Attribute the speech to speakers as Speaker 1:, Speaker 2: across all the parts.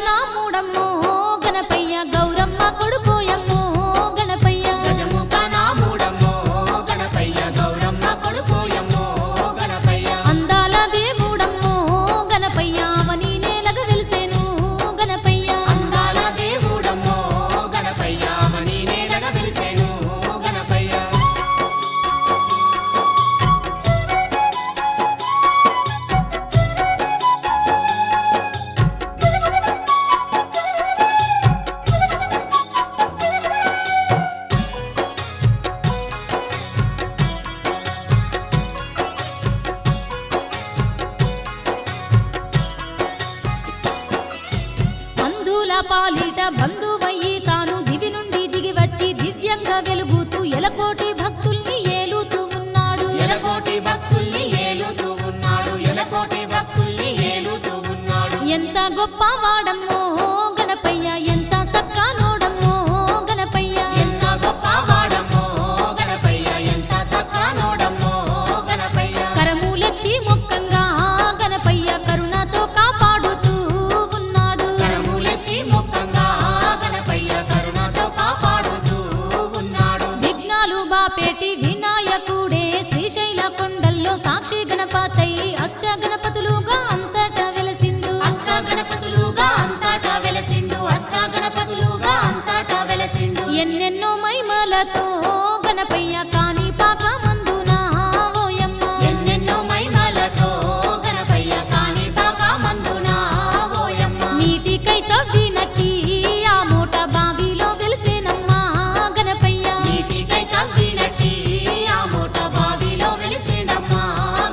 Speaker 1: నా మూడమ్మో గణపయ్య గౌరమ్మ కొడుకోయమ్మో గణపయ్య
Speaker 2: గజముఖ నా మూడమ్మో గణపయ్య గౌరమ్మ కొడుకోయమ్మో గణపయ్య
Speaker 1: అందాల దేవుడమ్మో గణపయ్య అవని నేలగ వెలిసేను గణపయ్య
Speaker 2: అందాల దేవుడమ్మో గణపయ్య అవని నేలగ వెలిసేను గణపయ్య
Speaker 1: బంధుల పాలిట బంధువయ్యి తాను దివి నుండి దిగి వచ్చి దివ్యంగా వెలుగుతూ ఎలకోటి భక్తుల్ని ఏలుతూ ఉన్నాడు
Speaker 2: ఎలకోటి భక్తుల్ని ఏలుతూ ఉన్నాడు ఎలకోటి భక్తుల్ని ఏలుతూ ఉన్నాడు
Speaker 1: ఎంత గొప్ప వాడమ్మో గణపయ్య ఎంత సక్కానోడమ్మో గణపయ్య
Speaker 2: ఎంత గొప్ప వాడమ్మో గణపయ్య ఎంత సక్కానోడమ్మో గణపయ్య
Speaker 1: కరములెత్తి మొక్కంగా గణపయ్య కరుణతో కాపాడుతూ ఉన్నాడు
Speaker 2: కరములెత్తి మొక్కంగా గణపయ్య కరుణతో కాపాడుతూ ఉన్నాడు
Speaker 1: విఘ్నాలు బాపేటి వినాయకుడే శ్రీశైల కొండల్లో సాక్షి గణపతై అష్ట గణపతులుగా అంతటా వెలసిండు
Speaker 2: అష్ట గణపతులుగా అంతటా వెలసిండు అష్ట గణపతులుగా అంతటా వెలసిండు
Speaker 1: ఎన్నెన్నో మైమలతో గణపయ్య కాని పాక మందున ఓయమ్మ
Speaker 2: ఎన్నెన్నో మహిమలతో గణపయ్య కాని పాక మందున ఓయమ్మ
Speaker 1: నీటికై తవ్వినట్టి ఆ మూట బావిలో వెలిసేనమ్మా గణపయ్య
Speaker 2: నీటికై తవ్వినట్టి ఆ మూట బావిలో వెలిసినమ్మా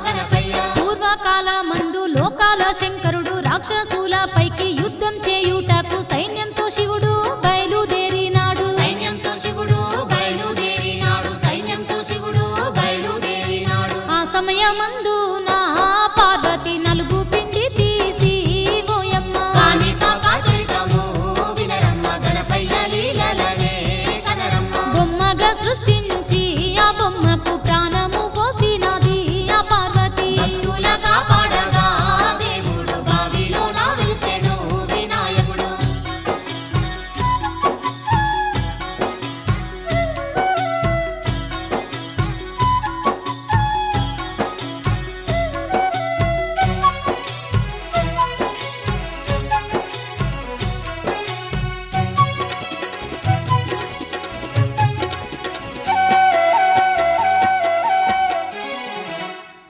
Speaker 2: గణపయ్య
Speaker 1: పూర్వకాల మందు లోకాల శంకరుడు రాక్షసుల పైకి యుద్ధం చేయుటకు సైన్యంతో శివుడు బయలుదేరినాడు
Speaker 2: సైన్యంతో శివుడు బయలుదేరినాడు సైన్యంతో శివుడు బయలుదేరినాడు
Speaker 1: ఆ సమయమందు నా పార్వతి నలుగు పిండి తీసి ఓయమ్మ
Speaker 2: కాని పాక చరితము వినరమ్మ గణపయ్య లీలలనే కనరమ్మ
Speaker 1: బొమ్మగా సృష్టించి ఆ బొమ్మకు ప్రాణము పోసినది ఆ పార్వతి
Speaker 2: భక్తుల కాపాడగా దేవుడు బావిలో నా వెలిసెను వినాయకుడు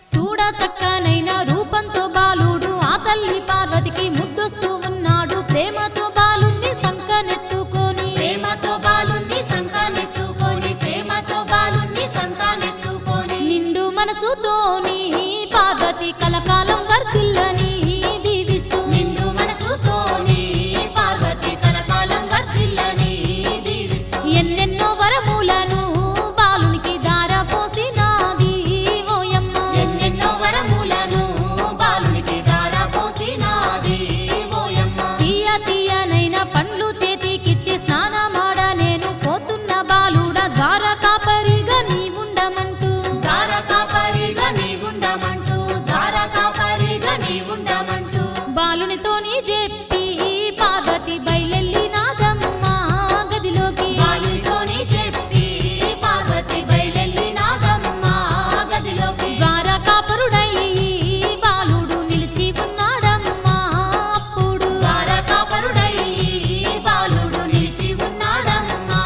Speaker 1: చూడ చక్కనైన రూపంతో బాలుడు ఆ తల్లి పార్వతికి ముద్దొస్తూ ఉన్నాడు ప్రేమతో బాలుణ్ణి సంకనెత్తుకొని
Speaker 2: ప్రేమతో బాలుణ్ణి సంతానెత్తుకొని ప్రేమతో బాలుణ్ణి సంతానెత్తుకొని
Speaker 1: నిండు మనసుతోని పార్వతి కలకాలం వర్ధిల్లని దీవిస్తూ
Speaker 2: నిండు మనసుతోని పార్వతి కలకాలం వర్ధిల్లని దీవిస్తూ
Speaker 1: ఎన్నెన్నో వరములను బాలునికి దారపోసినాది ఓయమ్మ
Speaker 2: ఎన్నెన్నో వరములను బాలునికి దార పోసినాది ఓయమ్మ
Speaker 1: తీయ తీయనైన పండ్లు చేతికిచ్చి స్నానమాడ నేను పోతున్న బాలుడ ద్వారకాపరిగా నీవుండమంటూ
Speaker 2: దార కాపరిగా నీవుండమంటూ దార కాపరిగా నీవుండమంటూ
Speaker 1: బాలునితోని చెప్పి పార్వతి బయలెల్లినాదమ్మ గదిలోకి
Speaker 2: బాలునితోని చెప్పి పార్వతి బయలెల్లినాదమ్మ గదిలోకి
Speaker 1: ద్వారకాపరుడయి బాలుడు నిలిచి ఉన్నాడమ్మా అప్పుడు
Speaker 2: దార కాపరుడయి బాలుడు నిలిచి ఉన్నాడమ్మా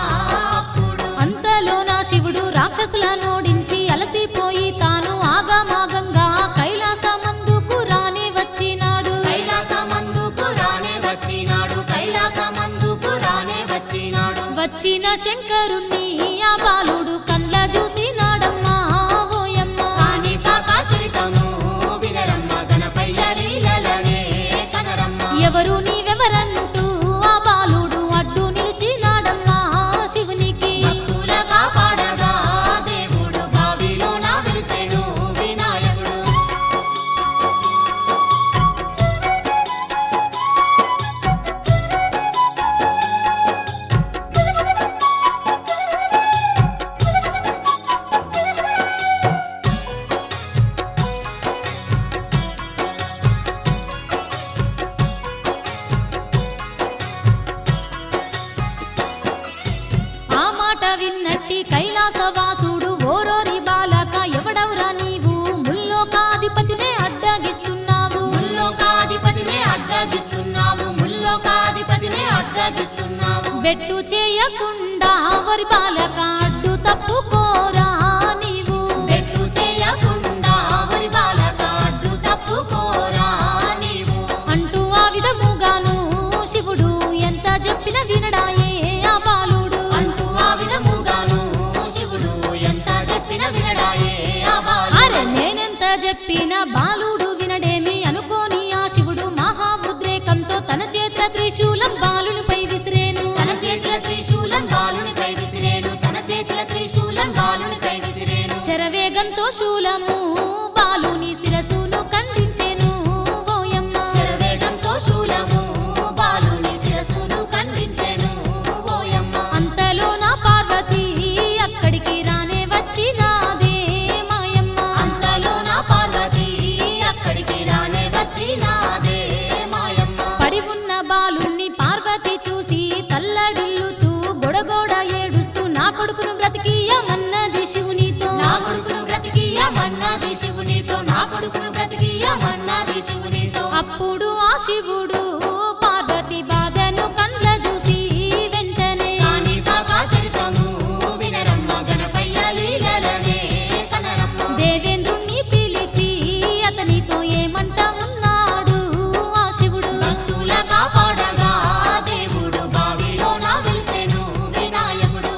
Speaker 2: అప్పుడు
Speaker 1: అంతలో నా శివుడు రాక్షసుల నోడించి అలసిపోయి తాను ఆగమాగంగా కైలాసమందుకు రాని వచ్చినాడు
Speaker 2: కైలాసమందుకు రానే వచ్చినాడు కైలాసమందుకు రానే వచ్చినాడు
Speaker 1: వచ్చిన శంకరుణ్ణి ఆ బాలుడు కండ్ల చూసినాడమ్మా ఓయమ్మ
Speaker 2: కాని పాక చరితము వినరమ్మ గణపయ్య లీలలనే కనరమ్మ
Speaker 1: ఎవరు నీవెవరంటూ ఆ బాలుడు అడ్డు నిలిచినాడమ్మా శివునికి
Speaker 2: భక్తుల కాపాడగా దేవుడు బావిలో నా వెలిసెను వినాయకుడు
Speaker 1: బెట్టు చేయకుండా వరి బాలక అడ్డు తప్పుకోరా నీవు
Speaker 2: బెట్టు చేయకుండా వరి బాలక అడ్డు తప్పుకోరా నీవు
Speaker 1: అంటూ ఆ విధముగాను శివుడు ఎంత చెప్పిన వినడాయే ఆ బాలుడు
Speaker 2: అంటూ ఆ విధముగాను శివుడు ఎంత చెప్పిన వినడాయే ఆ బాలుడు
Speaker 1: అరే నేనెంత చెప్పిన బాలుడు వినడేమి అనుకోని ఆ శివుడు మహా ఉద్రేకంతో తన చేత త్రిశూలం బాలునిపై విసిరేను
Speaker 2: తన చేతుల త్రిశూలం బాలునిపై విసిరేను తన చేతుల త్రిశూలం బాలునిపై విసిరేను
Speaker 1: శరవేగంతో శూలము బాలుని శిరసును ఖండించెను ఓయమ్మ
Speaker 2: శరవేగంతో శూలము బాలుని శిరసును ఖండించెను ఓయమ్మ
Speaker 1: అంతలో నా పార్వతి అక్కడికి రానే వచ్చినాదే మాయమ్మ
Speaker 2: అంతలో నా పార్వతి అక్కడికి రానే వచ్చినాదే మాయమ్మ
Speaker 1: పడి ఉన్న బాలుణ్ణి పార్వతి చూసి తల్లడిల్లుతూ గొడగొడ ఏడుస్తూ నా కొడుకును బ్రతికియమన్నది శివునితో
Speaker 2: నా కొడుకును బ్రతికియమన్నది శివునితో నా కొడుకును బ్రతికియమన్నది శివునితో
Speaker 1: అప్పుడు ఆ శివుడు పార్వతి బాధను కండ్ల చూసి వెంటనే
Speaker 2: కాని పాప చరితము వినరమ్మ గణపయ్య లీలలనే కనరమ్మ
Speaker 1: దేవేంద్రుణ్ణి పిలిచి అతనితో ఏమంట ఉన్నాడు ఆ శివుడు
Speaker 2: భక్తుల కాపాడగా దేవుడు బావిలో నా వెలిసెను వినాయకుడు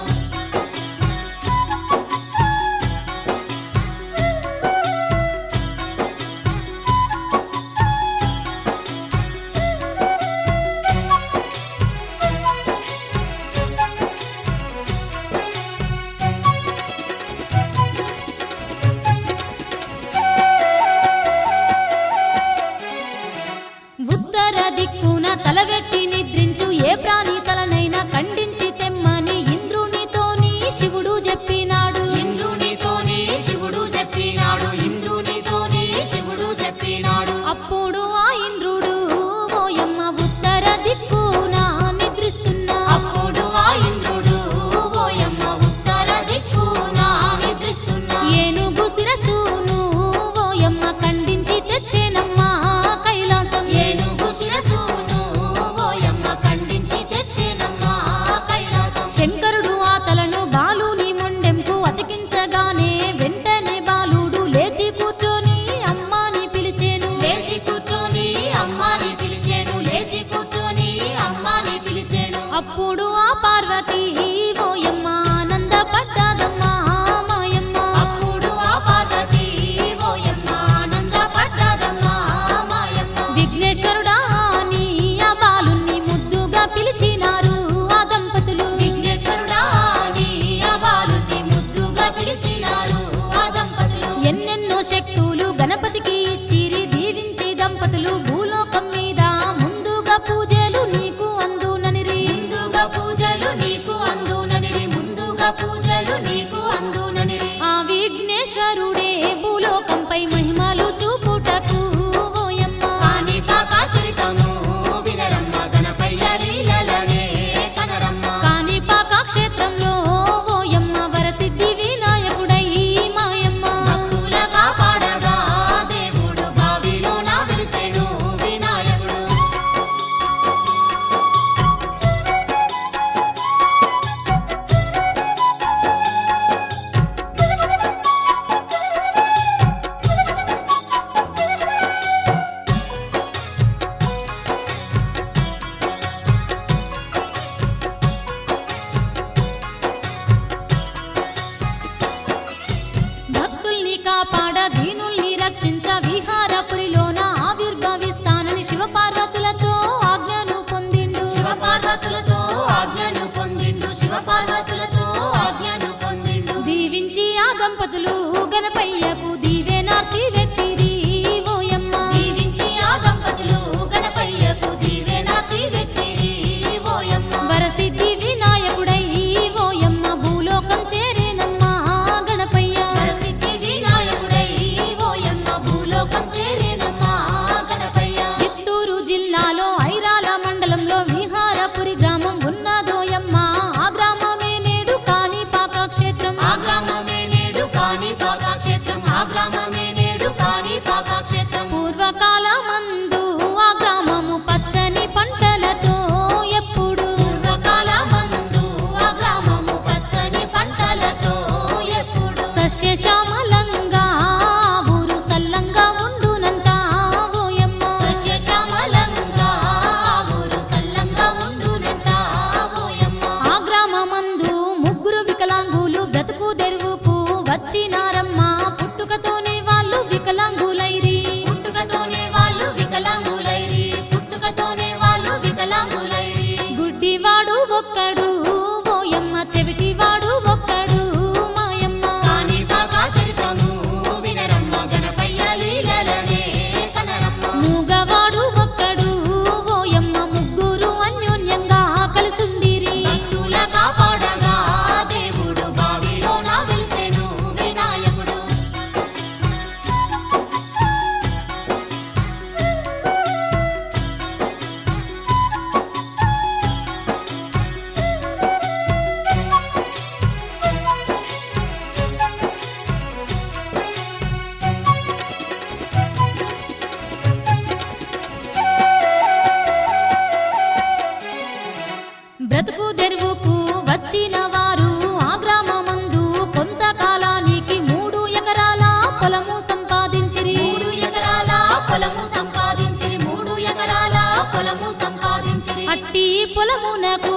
Speaker 2: పొలము సంపాదించిరి.
Speaker 1: అట్టి పొలమునకు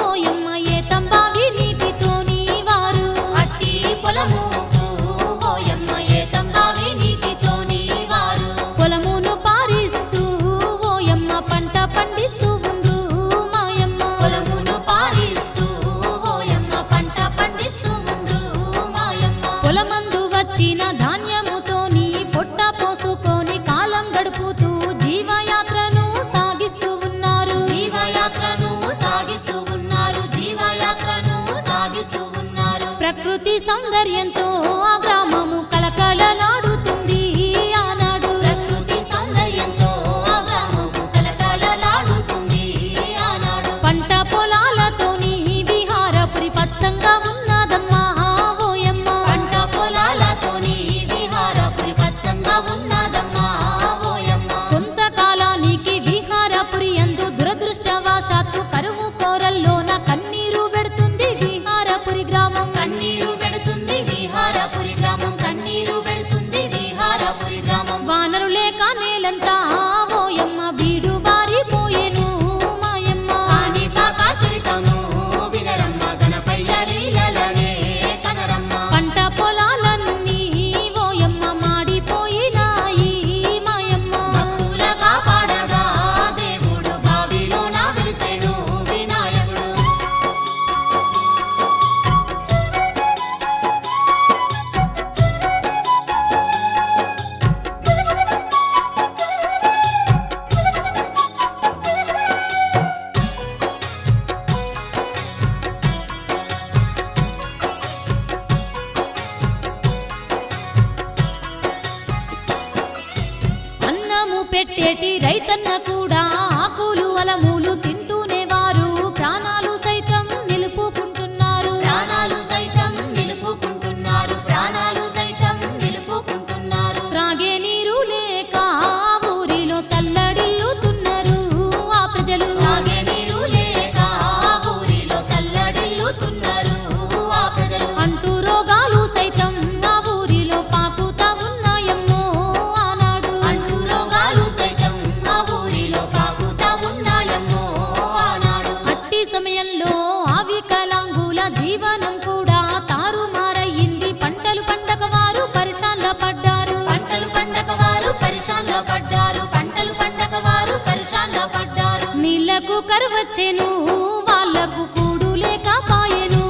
Speaker 1: ఓయమ్మ ఏతంబావి నీటితోని వారు
Speaker 2: అట్టి పొలముకు ఓయమ్మ ఏతంబావి నీటితోని వారు
Speaker 1: పొలమును పారిస్తూ ఓయమ్మ పంట పండిస్తూ ఉండ్రు మాయమ్మ.
Speaker 2: పొలమును పారిస్తూ ఓయమ్మ పంట పండిస్తూ ఉండ్రు మాయమ్మ.
Speaker 1: పొలమందు వచ్చిన ధాన్యముతోని పొట్ట పోసుకొని కాలం గడుపుతూ జీవయాత్రను సాగిస్తూ ఉన్నారు.
Speaker 2: జీవయాత్రను సాగిస్తూ ఉన్నారు. జీవయాత్రను సాగిస్తూ ఉన్నారు.
Speaker 1: ప్రకృతి సౌందర్యంతో ఆ గ్రామము కలకలలాడుతుంది ఆనాడు.
Speaker 2: ప్రకృతి సౌందర్యంతో ఆ గ్రామము కలకలలాడుతుంది ఆనాడు.
Speaker 1: పంట పొలాలతోని విహారపురి పచ్చంగా ఉన్నదమ్మా ఓయమ్మ.
Speaker 2: పంట పొలాలతోని విహారపురి పచ్చంగా ఉన్నదమ్మా ఓయమ్మ.
Speaker 1: కొంతకాలానికి విహారపురి యందు దురదృష్టవశాత్తు కరువు కోరల్లోన కన్నీరు పెడుతుంది విహారపురి గ్రామం.
Speaker 2: కన్నీరు పెడుతుంది విహారపురి గ్రామం. కన్నీరు పెడుతుంది విహారపురి గ్రామం.
Speaker 1: వానరు లేక నేలంతా ఓయమ్మ బీడు బారిపోయెను మాయమ్మ.
Speaker 2: కాణిపాక చరితము వినరమ్మ గణపయ్య లీలలనే కనరమ్మ.
Speaker 1: పంట పొలాలన్నీ ఓయమ్మ మాడిపోయినాయి మాయమ్మ.
Speaker 2: భక్తుల కాపాడగా దేవుడు బావిలోన వెలిసెను వినాయకుడు.
Speaker 1: అన్నము పెట్టేటి రైతన్న కూడా ఆకులు అలములు తింటూనే వారు ప్రాణాలు సైతం నిలుపుకుంటున్నారు.
Speaker 2: ప్రాణాలు సైతం నిలుపుకుంటున్నారు. ప్రాణాలు సైతం నిలుపుకుంటున్నారు.
Speaker 1: త్రాగే నీరు లేక ఊరిలో తల్లడిల్లుతున్నారు ఆ ప్రజలు.
Speaker 2: తాగే నీరు లేక ఊరిలో తల్లడిల్లుతున్నారు ఆ ప్రజలు.
Speaker 1: అంటూ రోగాలు సైతం ఆ ఊరిలో పాకుతా ఉన్నాయమ్మో ఆనాడు.
Speaker 2: అంటూ రోగాలు సైతం ఆ ఊరిలో పాకుతా ఉన్నాయమ్మో ఆనాడు.
Speaker 1: అట్టి సమయంలో ఆ వికలాంగుల జీవనం కూడా తారుమారయ్యింది. పంటలు పండగ వారు పరిశాన్ల పడ్డారు.
Speaker 2: పంటలు పండగ వారు పరిశాన్ల పడ్డారు. పంటలు పండగ వారు పరిశాన్ల పడ్డారు.
Speaker 1: నీళ్లకు కరువచ్చెను వాళ్లకు కూడు లేకపాయెను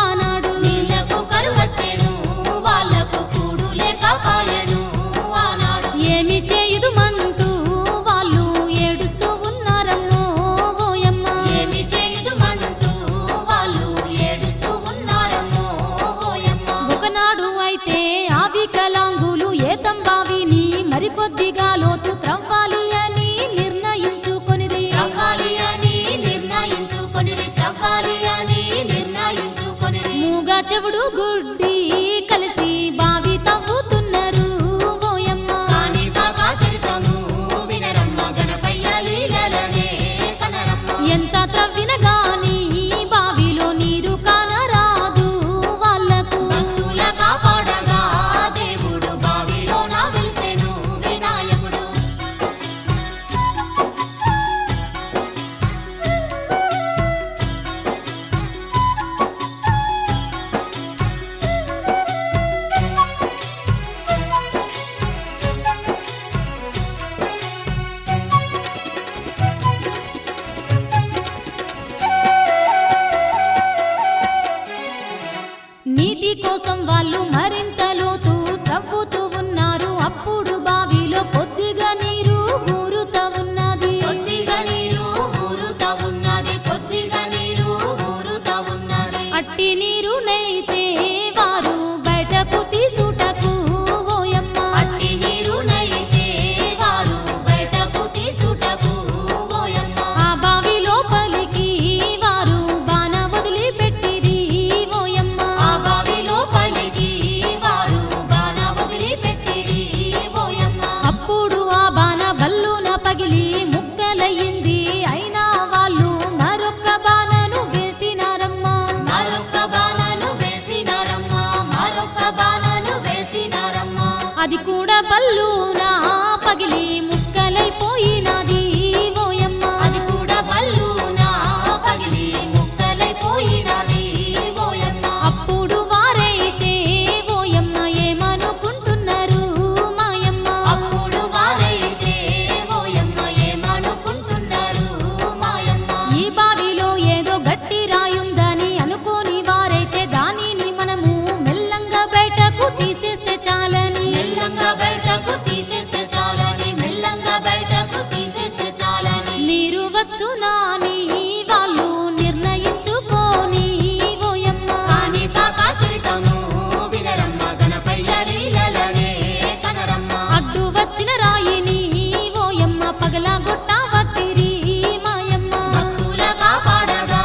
Speaker 1: ఆనాడు.
Speaker 2: నీళ్లకు కరువచ్చెను వాళ్లకు కూడు లేకపాయెను ఆనాడు.
Speaker 1: ఏమి చేయుదుమంటూ వాళ్ళు ఏడుస్తూ ఉన్నారమ్మో ఓయమ్మ.
Speaker 2: ఏమి చేయుదుమంటూ వాళ్ళు ఏడుస్తూ ఉన్నారమ్మో ఓయమ్మ.
Speaker 1: ఒకనాడు అయితే ఆ వికలాంగులు ఏతంబావిని మరికొద్దిగా లోతు త్రవ్వాలి అని నిర్ణయించుకొనిరి.
Speaker 2: త్రవ్వాలి అని నిర్ణయించుకొనిరి. త్రవ్వాలి అని నిర్ణయించుకొనిరి.
Speaker 1: మూగా చెవుడు గుడ్డి కలిసి బావి తవ్వుతున్నారు ఓయమ్మ.
Speaker 2: కాణిపాక చరితము వినరమ్మ గణపయ్య లీలలనే కనరమ్మ.
Speaker 1: ఎంత త్రవ్విన గాని బావిలో నీరు కానరాదు వాళ్ళకు.
Speaker 2: భక్తుల కాపాడగా దేవుడు బావిలోన వెలిసెను వినాయకుడు.
Speaker 1: వచ్చునాని వాళ్ళు నిర్ణయించుకోని ఓయమ్మ
Speaker 2: కాణిపాక చరితము వినరమ్మ గణపయ్య లీలలనే కనరమ్మ
Speaker 1: అడ్డు వచ్చిన రాయిని ఓయమ్మ పగలగొట్ట వట్టిరి మాయమ్మ
Speaker 2: భక్తుల కాపాడగా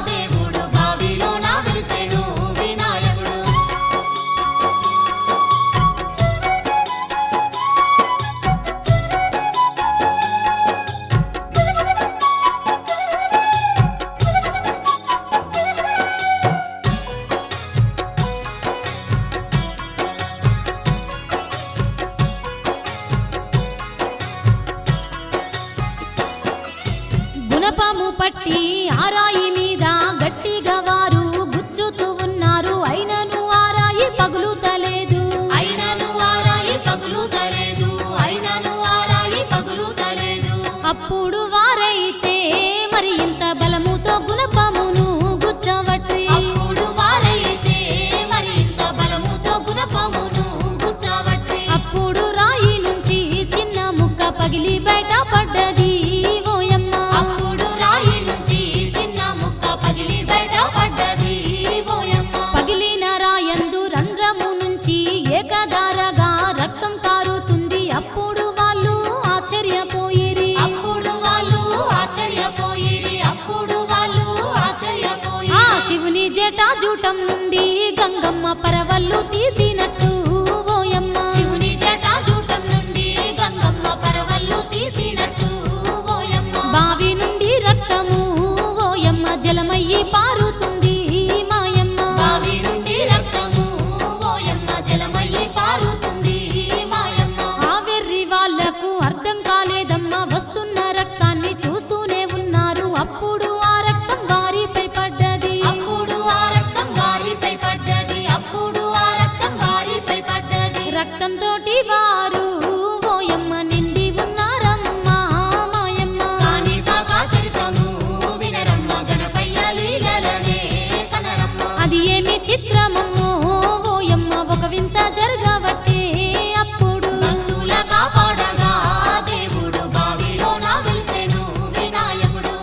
Speaker 2: దేవుడు బావిలోన వెలిసెను వినాయకుడు
Speaker 1: గుణపము పట్టి ఆరాయి మీద గట్టిగా వారు గుచ్చుతూ ఉన్నారు అయినను ఆరాయి పగులుతలేదు
Speaker 2: అయినను ఆరాయి పగులుతలేదు అయినను ఆరాయి పగులుతలేదు
Speaker 1: అప్పుడు వారైతే మరి ఇంత బలముతో గుణపమును గుచ్చవట్టి
Speaker 2: అప్పుడు వారైతే మరి ఇంత బలముతో గుణపమును గుచ్చవట్టి
Speaker 1: అప్పుడు రాయి నుంచి చిన్న ముక్క పగిలి బయట పడ్డది ఓయమ్మ
Speaker 2: అప్పుడు రాయి నుంచి చిన్న ముక్క పగిలి బయట పడ్డది ఓయమ్మ
Speaker 1: పగిలిన రాయందు రంధ్రము నుంచి ఏకధారగా రక్తం కారుతుంది అప్పుడు వాళ్ళు ఆశ్చర్యపోయిరి
Speaker 2: అప్పుడు వాళ్ళు ఆశ్చర్యపోయిరి అప్పుడు వాళ్ళు ఆశ్చర్యపోయి
Speaker 1: ఆ శివుని జటాజూటం నుండి గంగమ్మ పరవళ్ళు తీసినట్టు ఓయమ్మ
Speaker 2: శివుని జటాజూటం నుండి గంగమ్మ పరవళ్ళు తీసినట్టు ఓయమ్మ
Speaker 1: బావి నుండి రక్తము ఓయమ్మ జలమయ్యి పారుతుంది మాయమ్మ
Speaker 2: బావి నుండి రక్తము ఓయమ్మ జలమయ్యి పారుతుంది మాయమ్మ
Speaker 1: ఆ వెర్రి వాళ్లకు అర్థం కాలేదమ్మా వస్తున్న రక్తాన్ని చూస్తూనే ఉన్నారు అప్పుడు ఆ రక్తం వారిపై పడ్డది
Speaker 2: అప్పుడు ఆ రక్తం వారిపై పడ్డది అప్పుడు ఆ రక్తం వారిపై పడ్డది
Speaker 1: రక్తంతోటి వారు ఓయమ్మ నిండి ఉన్నారమ్మా మాయమ్మ
Speaker 2: కాణిపాక చరితము వినరమ్మ గణపయ్య లీలలనే కనరమ్మ
Speaker 1: అది ఏమి చిత్రమమ్మో ఓయమ్మ ఒక వింత జరగబట్టే అప్పుడు
Speaker 2: భక్తుల కాపాడగా దేవుడు బావిలోన వెలిసెను వినాయకుడు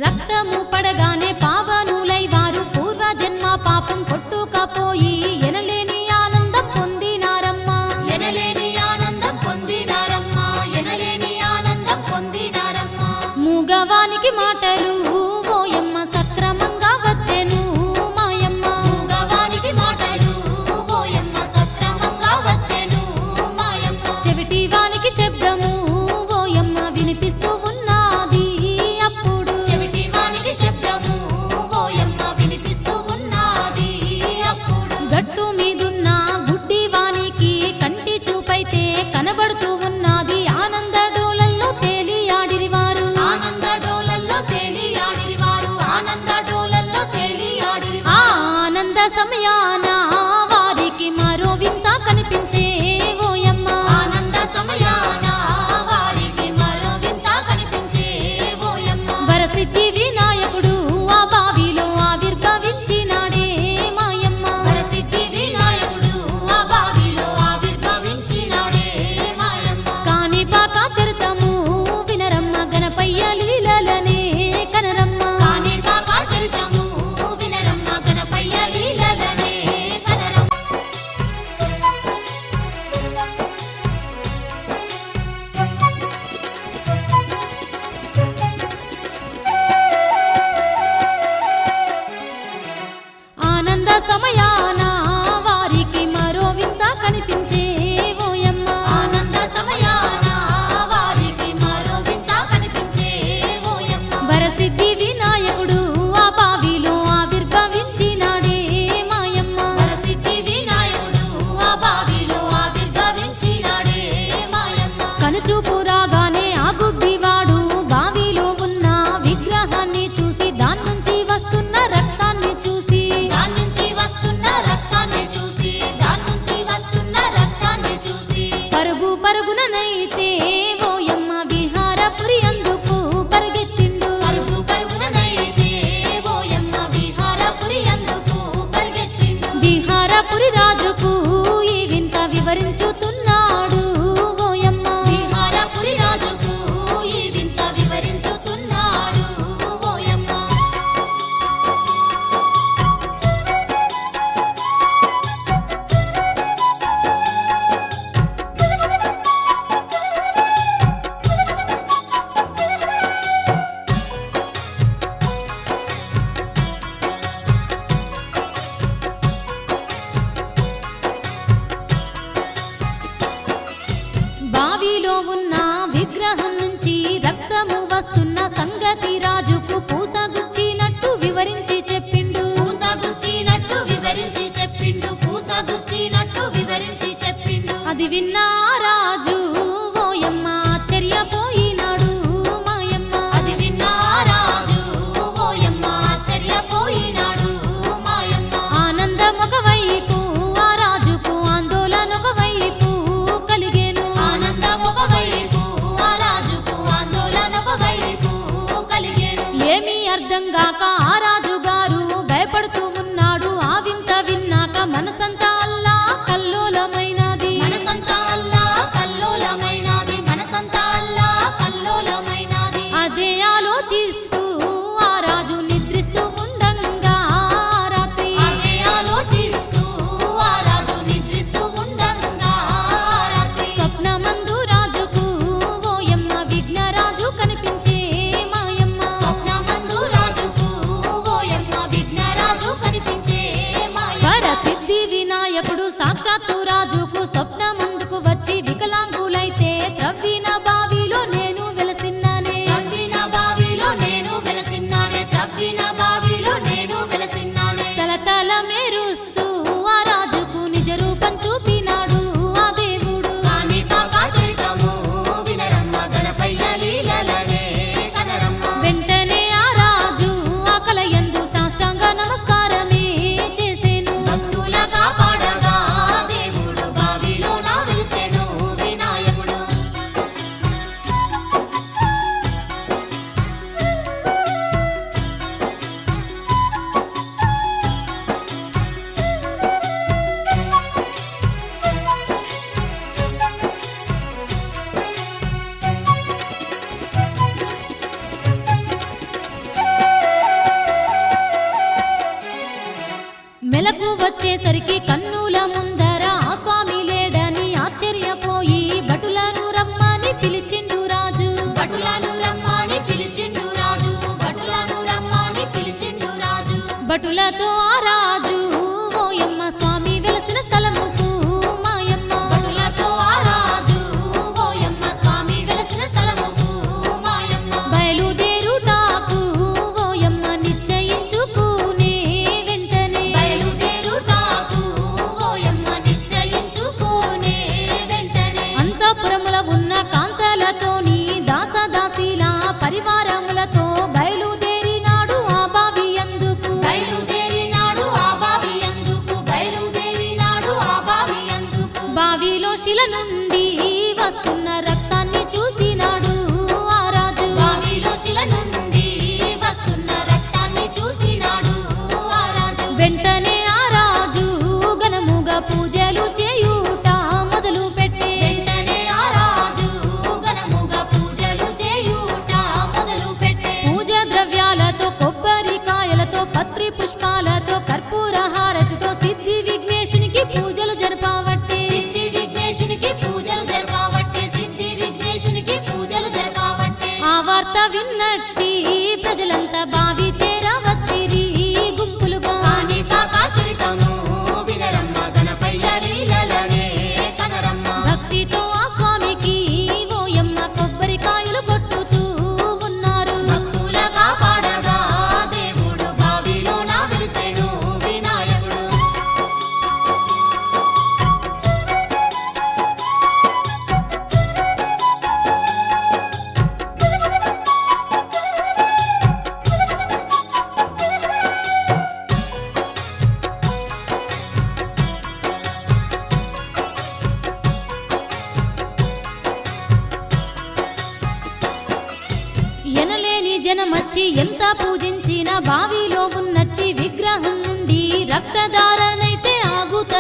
Speaker 1: రక్తము పడగానే పావనులై వారు పూర్వజన్మ పాపం కొట్టుకపోయి ఎనలేని ఆనందం పొందినారమ్మా
Speaker 2: ఎనలేని ఆనందం పొందినారమ్మ ఎనలేని ఆనందం పొందినారమ్మ
Speaker 1: మూగవానికి మాటలు ఓయమ్మ సక్రమంగా వచ్చెను మాయమ్మ
Speaker 2: మూగవానికి మాటలు ఓయమ్మ సక్రమంగా వచ్చెను మాయమ్మ
Speaker 1: చెవిటి వానికి శబ్దము ఓయమ్మ వినిపిస్తూ ఉన్నది అప్పుడు
Speaker 2: చెవిటి వానికి శబ్దము
Speaker 1: విహారపురి రాజుకు ఈ వింత వివరించుతున్నాడు ఓయమ్మ.
Speaker 2: విహారపురి రాజుకు ఈ వింత వివరించుతున్నాడు ఓయమ్మ.
Speaker 1: బావిలో ఉన్న విగ్రహం నుంచి రక్తము వస్తున్న సంగతి రాజుకు పూసగుచ్చినట్టు వివరించి చెప్పిండు.
Speaker 2: పూసగుచ్చినట్టు వివరించి చెప్పిండు. పూసగుచ్చినట్టు వివరించి చెప్పిండు.
Speaker 1: అది విన్న ఆ రాజు ఓయమ్మ ఆశ్చర్యపోయినాడు మాయమ్మ.
Speaker 2: అది విన్న రాజు ఓయమ్మ ఆశ్చర్యపోయినాడు మాయమ్మ.
Speaker 1: ఆనందం ఒకవైపు ఆ రాజుకు ఆందోళన ఒకవైపు కలిగేను.
Speaker 2: ఆనందం ఒకవైపు ఆ రాజుకు ఆందోళన ఒకవైపు కలిగేను.
Speaker 1: ఏమీ అర్థం గాక ఆ రాజు గారు భయపడుతూ ఉన్నాడు. ఆ వింత విన్నాక మనసంతా అల్లా కల్లోలమైనది.
Speaker 2: మనసంతా అల్లా కల్లోలమైనది. మనసంతా అల్లా కల్లోలమైనది.
Speaker 1: అదే ఆలోచిస్తూ ఆ రాజు నిద్రిస్తూ ఉండంగా ఆ రాత్రి
Speaker 2: అదే ఆలోచిస్తూ ఆ రాజు నిద్రిస్తూ ఉండంగా రాత్రి
Speaker 1: స్వప్నమందు రాజుకు ఓయమ్మ విఘ్నరాజు కనిపించే మాయమ్మ.
Speaker 2: స్వప్నమందు రాజుకు ఓయమ్మ విఘ్నరాజు కనిపించే మాయమ్మ.
Speaker 1: వరసిద్ధి వినాయకుడు సాక్షాత్తు రాజుకు స్వప్నమందుకు వచ్చి వికలాంగులైతే త్రవ్విన బావిలో నేను వెలసిన్నానే.
Speaker 2: త్రవ్విన బావిలో నేను వెలసిన్నానే. త్రవ్విన బావిలో నేను వెలసిన్నానే.
Speaker 1: తలతల మెరుస్తూ ఆ రాజుకు నిజ రూపం చూపినాడు ఆ దేవుడు.
Speaker 2: కాణిపాక చరితము వినరమ్మ గణపయ్య లీలలనే కనరమ్మ.
Speaker 1: వెంటనే ఆ రాజు ఆ కలయందు సాష్టాంగ నమస్కారమే చేసేను.
Speaker 2: భక్తుల కాపాడగా దేవుడు బావిలో నా వెలిసెను వినాయకుడు.
Speaker 1: మెలకు వచ్చేసరికి కన్నుల ముందర ఆ స్వామి లేడని ఆశ్చర్యపోయి భటులను రమ్మని పిలిచిండు రాజు.
Speaker 2: భటులను రమ్మని పిలిచిండు రాజు. భటులను రమ్మని పిలిచిండు రాజు.
Speaker 1: భటులతో ఆ రాజు ఓయమ్మ స్వామి వెలసిన స్థలముకు మాయమ్మ.
Speaker 2: భటులతో ఆ రాజు ఓయమ్మ స్వామి వెలసిన స్థలముకు మాయమ్మ.
Speaker 1: బయలుదేరుటాకు ఓయమ్మ నిశ్చయించుకునే వెంటనే
Speaker 2: బయలుదేరుటాకు ఓయమ్మ నిశ్చయించుకునే వెంటనే
Speaker 1: అంతఃపురముల ఉన్న కాంతలతోని దాసదాసీల పరివారములతో బయలుదేరినాడు ఆ బావి అందుకు.
Speaker 2: బయలుదేరినాడు ఆ బావి అందుకు. బయలుదేరినాడు ఆ బావి అందుకు.
Speaker 1: బావిలో శిల నుండి వస్తున్న రక్తాన్ని చూసినాడు ఆ రాజు.
Speaker 2: బావిలో శిల నుండి వస్తున్న రక్తాన్ని చూసినాడు ఆ రాజు.
Speaker 1: వెంటనే ఆ రాజు ఘనముగా పూజలు చేయుట మొదలు పెట్టే.
Speaker 2: వెంటనే ఆ రాజు ఘనముగా పూజలు చేయుట మొదలు పెట్టే.
Speaker 1: పూజ ద్రవ్యాలతో కొబ్బరికాయలతో పత్రి పుష్పాలతో కర్పూర హారతితో సిద్ధి విఘ్నేశునికి పూజలు జరపవట్టే.
Speaker 2: సిద్ధి విఘ్నేశునికి పూజలు జరపవట్టే. సిద్ధి విఘ్నేశునికి పూజలు జరపవట్టే.
Speaker 1: ఆ వార్త విన్నట్టి ప్రజలంతా బావి చేరవచ్చిరి గుంపులుగా.
Speaker 2: కాణిపాక చరితము వినరమ్మ గణపయ్య లీలలనే కనరమ్మ.
Speaker 1: భక్తితో ఆ స్వామికి ఓయమ్మ కొబ్బరికాయలు కొట్టుతూ ఉన్నారు.
Speaker 2: భక్తుల కాపాడగా దేవుడు బావిలో నా వెలిసెను వినాయకుడు.
Speaker 1: ఎనలేని జనమచ్చి ఎంత పూజించిన బావిలో ఉన్నట్టి విగ్రహం నుండి రక్తధారనైతే ఆగుత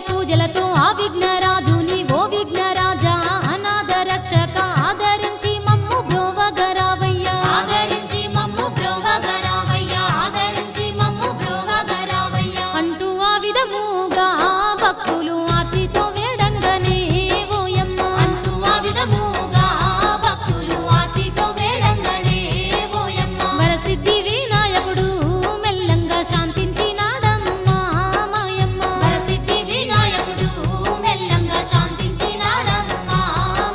Speaker 1: పూజలతో ఆ విఘ్నరాజుని ఓ విఘ్నరాజా అనాథ రక్షక ఆదరించి మమ్ము బ్రోవగరావయ్యా
Speaker 2: ఆదరించి మమ్ము బ్రోవగరావయ్యా ఆదరించి మమ్ము బ్రోవగరావయ్యా
Speaker 1: అంటూ ఆ విధముగా భక్తులు ఆర్తితో వేడంగనే ఓయమ్మ
Speaker 2: అంటూ ఆ విధముగా భక్తులు ఆర్తితో వేడంగనే ఓయమ్మ
Speaker 1: వరసిద్ధి వినాయకుడు మెల్లంగా శాంతించినాడమ్మా మాయమ్మ
Speaker 2: వరసిద్ధి వినాయకుడు మెల్లంగా శాంతించినాడమ్మా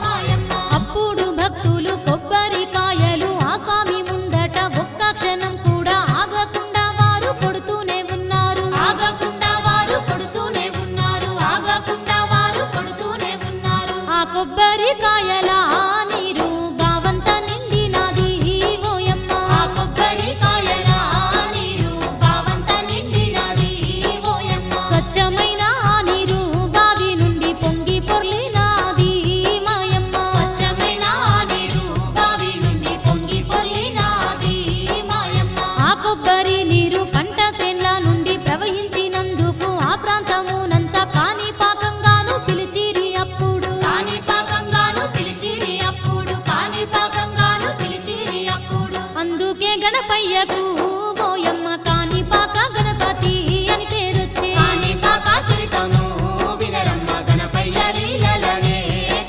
Speaker 2: మాయమ్మ
Speaker 1: అప్పుడు భక్తులు కొబ్బరికాయలు ఆ స్వామి ముందట ఒక్క క్షణం కూడా ఆగకుండా వారు కొడుతూనే ఉన్నారు
Speaker 2: ఆగకుండా వారు కొడుతూనే ఉన్నారు ఆగకుండా వారు కొడుతూనే ఉన్నారు
Speaker 1: ఆ కొబ్బరికాయల నీరు గావంత నిండినది ఓయమ్మ
Speaker 2: ఆ కొబ్బరికాయల నీరు బావంత నిండినది ఓయమ్మ
Speaker 1: స్వచ్ఛమైన ఆ నీరు బావి నుండి పొంగి పొర్లినాది మాయమ్మ
Speaker 2: స్వచ్ఛమైన నీరు బావి నుండి పొంగి పొర్లినాది మాయమ్మ
Speaker 1: ఆ కొబ్బరి నీరు పంట చేన్ల నుండి ప్రవహించినందుకు ఆ ప్రాంతమునంతా కాణిపాకంగాను పిలిచిరి అప్పుడు
Speaker 2: కాణిపాకంగాను పిలిచిరి అప్పుడు కాణిపాకంగాను పిలిచిరి అప్పుడు
Speaker 1: అందుకే గణపయ్యకు ఓయమ్మ కాణిపాక గణపతి అని పేరొచ్చే
Speaker 2: కాణిపాక చరితము వినరమ్మ గణపయ్య లీలలనే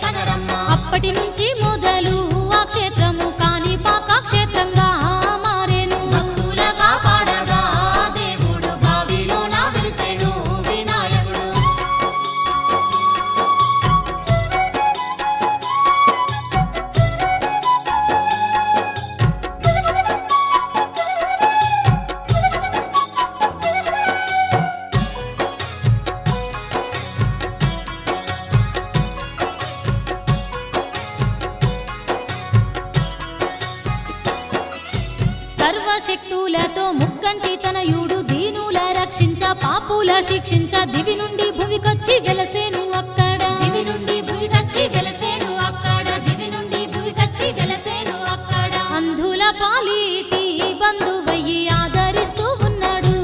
Speaker 2: కనరమ్మ
Speaker 1: అప్పటి నుంచి మొదలు ఆ క్షేత్రము కాణిపాక క్షేత్రంగా మారేను
Speaker 2: భక్తుల కాపాడగా దేవుడు బావిలోన వెలిసెను వినాయకుడు
Speaker 1: సర్వశక్తులతో ముక్కంటి తనయుడు దీనుల రక్షించ పాపుల శిక్షించ దివి నుండి భువికొచ్చి వెలసేను అక్కడ
Speaker 2: దివి నుండి భూమికచ్చి వెలసేను అక్కడ దివి నుండి భూమికచ్చి వెలసేను అక్కడ
Speaker 1: అంధుల పాలిటి బంధువయ్యి ఆదరిస్తూ ఉన్నాడు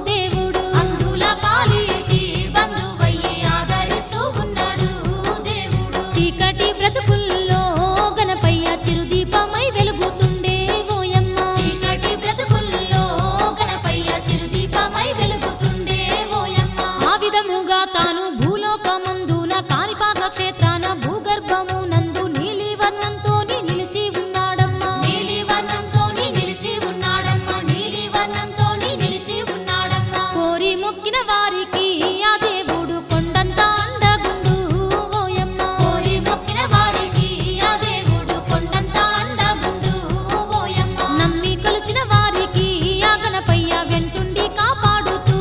Speaker 1: దేవుడు
Speaker 2: అందుల పాలిటి బంధువయ్యి ఆదరిస్తూ ఉన్నాడు దేవుడు
Speaker 1: చీకటి బ్రతుకుల్లో గణపయ్య చిరుదీపమై వెలుగుతుండే ఓయమ్మ
Speaker 2: చీకటి బ్రతుకుల్లో గణపయ్య చిరుదీపమై వెలుగుతుండే ఓయమ్మ
Speaker 1: ఆ విధముగా తాను భూలోకమందున కాణిపాక క్షేత్రాన భూగర్భమునందు నీలి వర్ణంతోని నిలిచి ఉన్నాడమ్మా
Speaker 2: నీలి వర్ణంతోని నిలిచి ఉన్నాడమ్మ నీలి వర్ణంతోని నిలిచి ఉన్నాడమ్మ
Speaker 1: కోరి మొక్కిన వారికి ఆ దేవుడు కొండంత అండగుండు ఓయమ్మ
Speaker 2: కోరి మొక్కిన వారికి ఆ దేవుడు కొండంత అండముండు ఓయమ్మ
Speaker 1: నమ్మి కొలిచిన వారికి ఆ గణపయ్య వెంటుండి కాపాడుతూ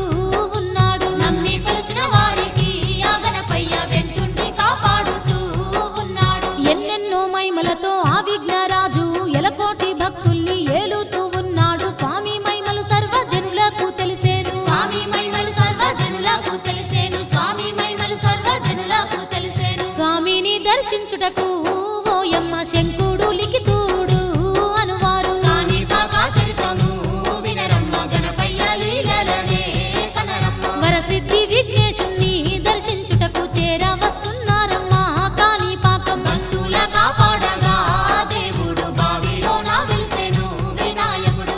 Speaker 1: ఉన్నాడు
Speaker 2: నమ్మి కొలిచిన వారికి ఆ గణపయ్య వెంటుండి కాపాడుతూ ఉన్నాడు
Speaker 1: ఎన్నెన్నో మహిమలతో ఆ విఘ్నరాజు ఎలకోటి భక్తుల్ని ఏలుతూ ఉన్నాడు స్వామి మహిమలు సర్వజనులకు తెలిసేను
Speaker 2: స్వామి మహిమలు సర్వజనులకు తెలిసేను స్వామి మహిమలు సర్వజనులకు తెలిసేను
Speaker 1: స్వామిని దర్శించుటకు ఓయమ్మ శంకుడు లిఖితుడు అనువారు
Speaker 2: కాణిపాక చరితము వినరమ్మ గణపయ్య లీలలనే కనరమ్మ
Speaker 1: వరసిద్ధి విఘ్నేశుణ్ణి దర్శించుటకు చేర వస్తున్నారమ్మా కాణిపాకం
Speaker 2: భక్తుల కాపాడగా దేవుడు బావిలోన వెలిసెను వినాయకుడు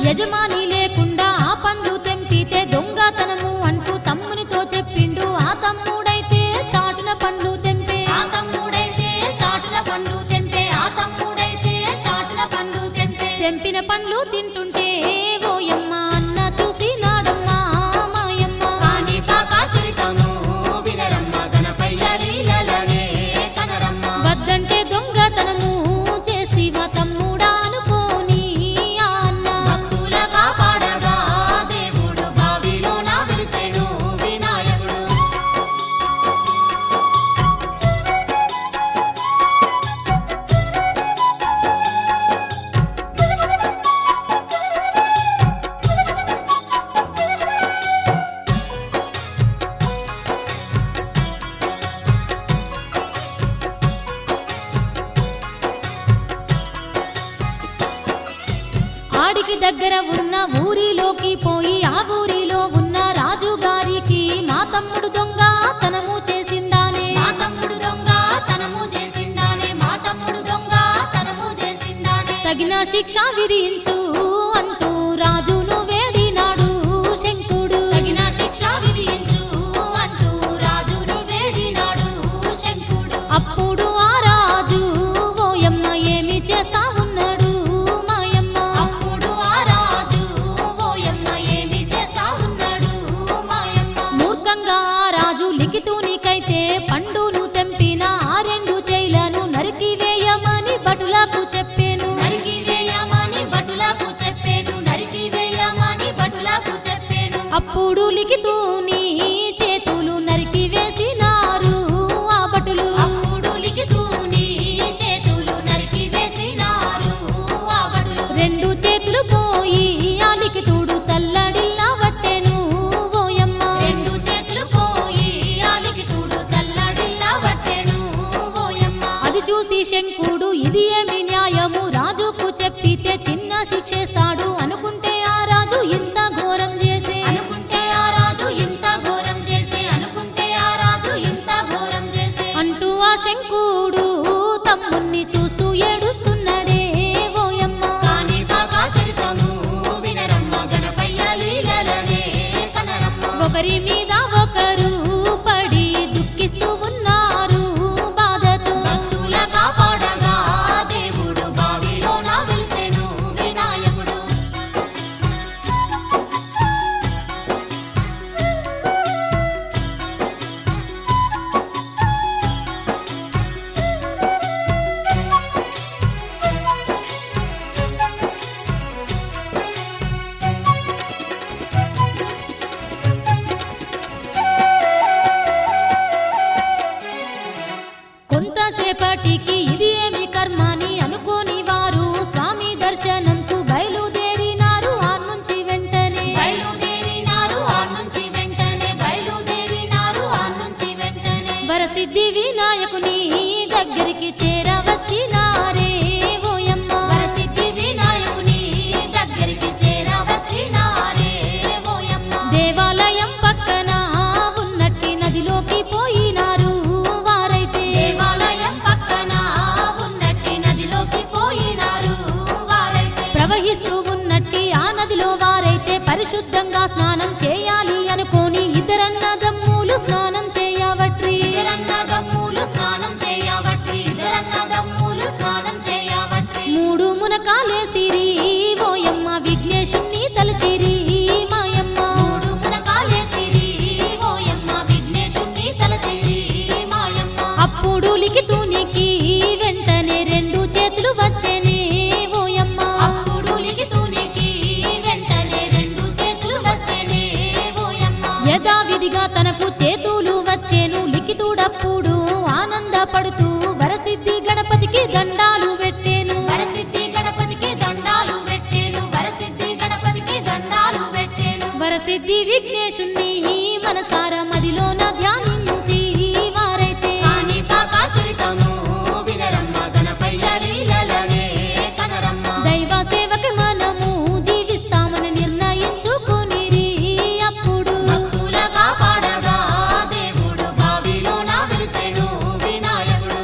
Speaker 1: యజమాని లేకుండా ఆ పండ్లు తెంపితే దొంగతనము అంటూ తమ్మునితో చెప్పిండు. ఆ తమ్ముడైతే చాటున పండ్లు తెంపే,
Speaker 2: ఆ తమ్ముడైతే చాటున పండ్లు తెంపే, ఆ తమ్ముడైతే చాటున పండ్లు తెంపే.
Speaker 1: తెంపిన పండ్లు తింటుంటే ఓయమ్మ అన్న చూసి నాడమ్మా మాయమ్మ.
Speaker 2: కాణిపాక చరితము వినరమ్మ గణపయ్య లీలలనే కనరమ్మ.
Speaker 1: వద్దంటే దొంగతనము చేసివా తమ్ముడా అనుకోని ఆ అన్న.
Speaker 2: భక్తుల కాపాడగా దేవుడు బావిలోన వెలిసెను వినాయకుడు.
Speaker 1: ఆడికి దగ్గర ఉన్న ఊరిలోకి పోయి ఆ ఊరిలో ఉన్న రాజుగారికి మా తమ్ముడు దొంగ తనము చేసిందానే,
Speaker 2: మా తమ్ముడు దొంగ తనము చేసిండానే, మా తమ్ముడు దొంగ తనము చేసిండానే.
Speaker 1: తగిన శిక్ష విధించు అంటూ రాజును వేడినాడు శంకుడు.
Speaker 2: తగిన శిక్ష విధించు అంటూ రాజును వేడినాడు శంకుడు.
Speaker 1: అప్పుడు ఆ రాజు ఓయమ్మ ఏమి చేస్తా ఉన్నాడు మాయమ్మ.
Speaker 2: అప్పుడు ఆ రాజు ఓయమ్మ ఏమి చేస్తా ఉన్నాడు మాయమ్మ.
Speaker 1: మూర్ఖంగా ఆ రాజు లిఖితునికైతే పండును తెంపిన ఆ రెండు చేయిలను నరికి వేయమని భటులకు చెప్పాను.
Speaker 2: నరికి వేయమని భటులకు చెప్పాను, నరికి వేయమని భటులకు చెప్పాను.
Speaker 1: అప్పుడు లిఖితుని చేతులు నరికి వేసినారు ఆ భటులు.
Speaker 2: అప్పుడు లిఖితుని చేతులు నరికి వేసినారు ఆ భటులు.
Speaker 1: రెండు చేతులు పోయి ఆ లిఖితుడు తల్లడిల్లా వట్టెను ఓయమ్మ.
Speaker 2: రెండు చేతులు పోయి ఆ లిఖితుడు తల్లడిల్లా వట్టెను ఓయమ్మ.
Speaker 1: అది చూసి శంకుడు ఇది ఏమి న్యాయము, రాజుకు చెప్పితే చిన్న శిక్షేస్తాడు అనుకుంటే ఆ రాజు ఇంత ఘోరం చేసే.
Speaker 2: అనుకుంటే ఆ రాజు ఇంత ఘోరం చేసే, అనుకుంటే ఆ రాజు ఇంత ఘోరం చేసే.
Speaker 1: అంటూ ఆ శంకుడు తమ్ముణ్ణి చూస్తూ ఏడుస్తున్నాడే ఓయమ్మ.
Speaker 2: కాణిపాక చరితము వినరమ్మ గణపయ్య లీలలనే కనరమ్మ.
Speaker 1: ఒకరి మీద ఒకరు పడి దుఃఖిస్తూ ఉన్నారు బాధతో.
Speaker 2: భక్తుల కాపాడగా దేవుడు బావిలోన వెలిసెను వినాయకుడు.
Speaker 1: కొంతసేపటికి ఇది ఏమి కర్మాని అనుకోని వారు స్వామి దర్శనంకు బయలుదేరినారు ఆ నుంచి వెంటనే.
Speaker 2: బయలుదేరినారు ఆ నుంచి వెంటనే, బయలుదేరినారు ఆ నుంచి వెంటనే.
Speaker 1: వరసిద్ధి వినాయకుని దగ్గరికి చేరవచ్చినారే ఓయమ్మ.
Speaker 2: వరసిద్ధి వినాయకుని దగ్గరికి చేరవచ్చినారే ఓయమ్మ.
Speaker 1: దేవాలయం పక్కన ఉన్నట్టి నదిలోకి పోయినారు వారైతే.
Speaker 2: దేవాలయం పక్కన ఉన్నట్టి నదిలోకి పోయినారు వారైతే.
Speaker 1: ప్రవహిస్తూ ఉన్నట్టి ఆ నదిలో వారైతే పరిశుద్ధంగా స్నానం చేయాలి అనుకోని ఇద్దరన్నదమ్ములు స్నానం చేయవట్రి.
Speaker 2: ఇద్దరన్నదమ్ములు స్నానం చేయవట్రి, ఇద్దరన్నదమ్ములు స్నానం చేయవట్రి.
Speaker 1: మూడు మునకాలేసిరి ఓయమ్మ విఘ్నేశుణ్ణి తలచిరి మాయమ్మ.
Speaker 2: మూడు మునకాలేసిరి ఓయమ్మ విఘ్నేశుణ్ణి తలచిరి మాయమ్మ.
Speaker 1: అప్పుడు లిఖితునికి వెంటనే రెండు చేతులు వచ్చేనే ఓయమ్మ.
Speaker 2: అప్పుడు లిఖితునికి వెంటనే రెండు చేతులు వచ్చెనే ఓయమ్మ.
Speaker 1: యథావిధిగా తనకు చేతులు వచ్చేను. లిఖితుడప్పుడు ఆనందపడుతూ వరసిద్ధి గణపతికి దండాలు పెట్టేను.
Speaker 2: వరసిద్ధి గణపతికి దండాలు పెట్టేను, వరసిద్ధి గణపతికి దండాలు పెట్టేను.
Speaker 1: వరసిద్ధి విఘ్నేశుణ్ణి మనసారా మదిలోన ధ్యానించి వారైతే.
Speaker 2: కాణిపాక చరితము వినరమ్మ గణపయ్య లీలలనే కనరమ్మ.
Speaker 1: దైవ సేవకు మనము జీవిస్తామని నిర్ణయించుకునిరి. అప్పుడు
Speaker 2: భక్తుల కాపాడగా దేవుడు బావిలోన వెలిసెను వినాయకుడు.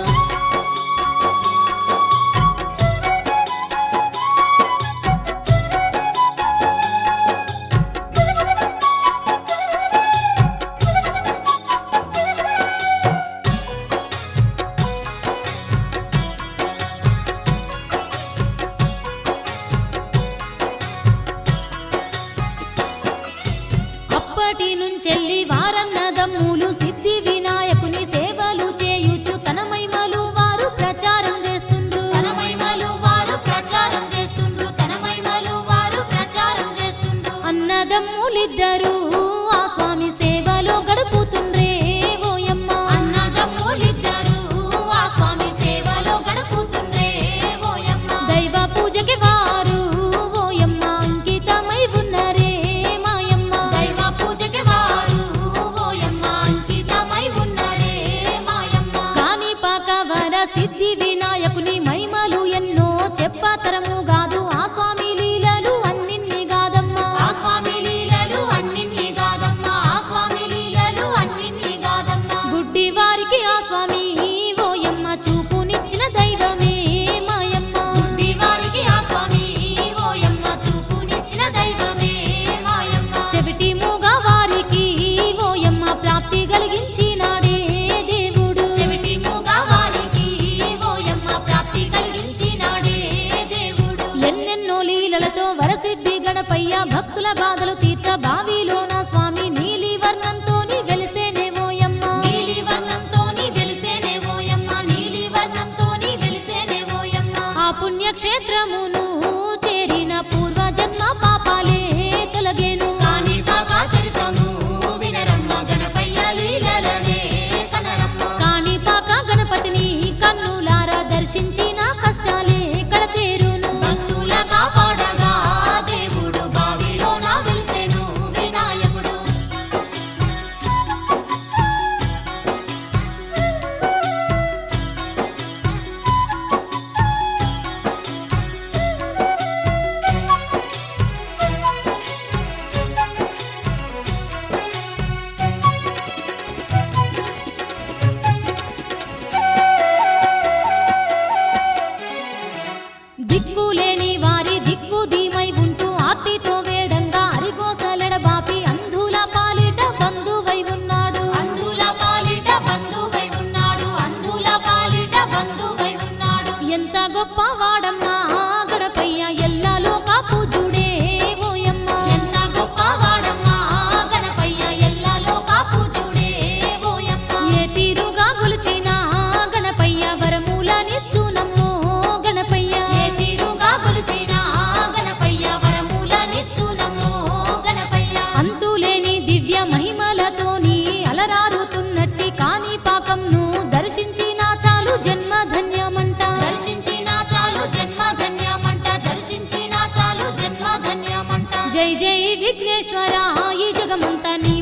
Speaker 1: మొదటి నుంచెల్లి వారన్నదమ్ములు సిద్ధి వినాయకుని సేవలు చేయుచు తన మహిమలు వారు ప్రచారం చేస్తుండ్రు.
Speaker 2: తన మహిమలు వారు ప్రచారం చేస్తుండ్రు. తన మహిమలు వారు ప్రచారం చేస్తుండ్రు.
Speaker 1: అన్నదమ్ములిద్దరూ ఆ స్వామి సేవలో గడుపుతుండ్రే ఓయమ్మ.
Speaker 2: అన్నదమ్ములిద్దరూ ఆ స్వామి సేవలో గడుపుతుండ్రే ఓయమ్మ.
Speaker 1: దైవ పూజకి వారు ఓయమ్మ అంకితమై ఉన్నరే మాయమ్మ.
Speaker 2: దైవ పూజకి వారు ఓయమ్మ అంకితమై ఉన్నరే మాయమ్మ.
Speaker 1: కాణిపాక వర సిద్ధి వినాయకుని మహిమలు ఎన్నో చెప్పతరము గాదు ఆ స్వామి లీలలు అన్నిన్ని గాదమ్మా.
Speaker 2: ఆ స్వామి లీలలు అన్నిన్ని గాదమ్మా. ఆ స్వామి లీలలు అన్నిన్ని గాదమ్మా.
Speaker 1: గుడ్డి వారికి ఆ స్వామి ఓయమ్మ చూపునిచ్చిన దైవమే మాయమ్మ.
Speaker 2: గుడ్డి వారికి ఆ స్వామి ఓయమ్మ చూపునిచ్చిన దైవమే మాయమ్మ.
Speaker 1: చెవిటి మూగ వారికి ఓయమ్మ ప్రాప్తి కలిగించినాడే దేవుడు.
Speaker 2: చెవిటి మూగ వారికి ఓయమ్మ ప్రాప్తి కలిగించినాడే దేవుడు.
Speaker 1: ఎన్నెన్నో లీలలతో వరసిద్ధి గణపయ్య భక్తుల బాధలు తీర్చ బావిలోన స్వామి నీలి వర్ణంతోని వెలిసేనే ఓయమ్మ.
Speaker 2: నీలి వర్ణంతోని వెలిసేనే ఓయమ్మ. నీలి వర్ణంతోని వెలిసేనే ఓయమ్మ.
Speaker 1: ఆ పుణ్యక్షేత్రమును చేరిన పూర్వజన్మ పాపాలే తొలగేను.
Speaker 2: కాణిపాక చరితము వినరమ్మ గణపయ్య లీలలనే కనరమ్మ.
Speaker 1: కాణిపాక గణపతిని కన్నులారా దర్శించిన కష్టాలే కడతేరును.
Speaker 2: భక్తుల కాపాడగా దేవుడు బావిలోన వెలిసెను వినాయకుడు.
Speaker 1: దిక్కులేని వారి దిక్కు ధీమై ఉంటూ ఆర్తితో వేడంగా అరిగోసలెడ బాపి అంధుల పాలిట బంధువై ఉన్నాడు.
Speaker 2: అందుల పాలిట బంధువై ఉన్నాడు. అందుల పాలిట బంధువై ఉన్నాడు.
Speaker 1: ఎంత గొప్ప వాడమ్మా గణపయ్య ఎల్లాలోక పూజుడే ఓయమ్మ.
Speaker 2: ఎంత గొప్పవాడమ్మా గణపయ్య ఎల్లలో కాపుజుడే ఓయమ్మ.
Speaker 1: ఏ తీరుగా గొలిచిన గణపయ్య వరములనిచ్చునమ్మో గణపయ్య.
Speaker 2: ఏ తీరుగా కొలిచిన గణపయ్య వరములనిచ్చునమ్మో గణపయ్య.
Speaker 1: అంతులేని దివ్య మహిమలతోని అలరారుతున్నట్టి కాణిపాకంను దర్శించిన చాలు జన్మ ధన్యమంట.
Speaker 2: దర్శించిన చాలు జన్మ ధన్యమంట. దర్శించిన చాలు జన్మ ధన్యమంట.
Speaker 1: జై జై విఘ్నేశ్వర ఈ జగమంతా నీ